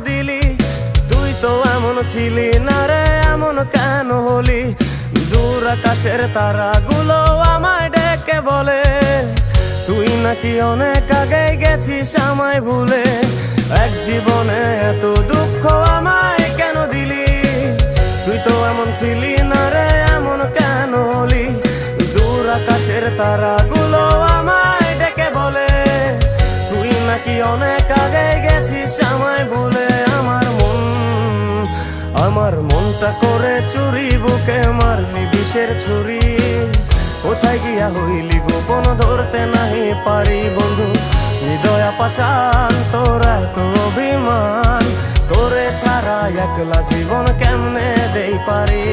দিলি? তুই তো এমন ছিলি না রে, এমন কেন হলি? দূর আকাশের তারাগুলো আমায় ডেকে বলে তুই নাকি অনেক আগে গেছিস আমায় ভুলে। এক জীবনে এত দুঃখ আমায় কেন দিলি? তুই তো এমন ছিলি না রে, এমন কেন হলি? দূর আকাশের তারাগুলো আমায় ডেকে বলে তুই নাকি অনেক আগে গেছিস আমায় ভুলে। আমার মনটা করে চুরি, বুকে মারলি বিষের ছুরি। কোথায় গিয়া হইলি গোপন ধরতে নাহি পারি বন্ধু। হৃদয় পাষাণ তোর এত অভিমান, তোরে ছাড়া একলা জীবন কেমনে দেই পারি?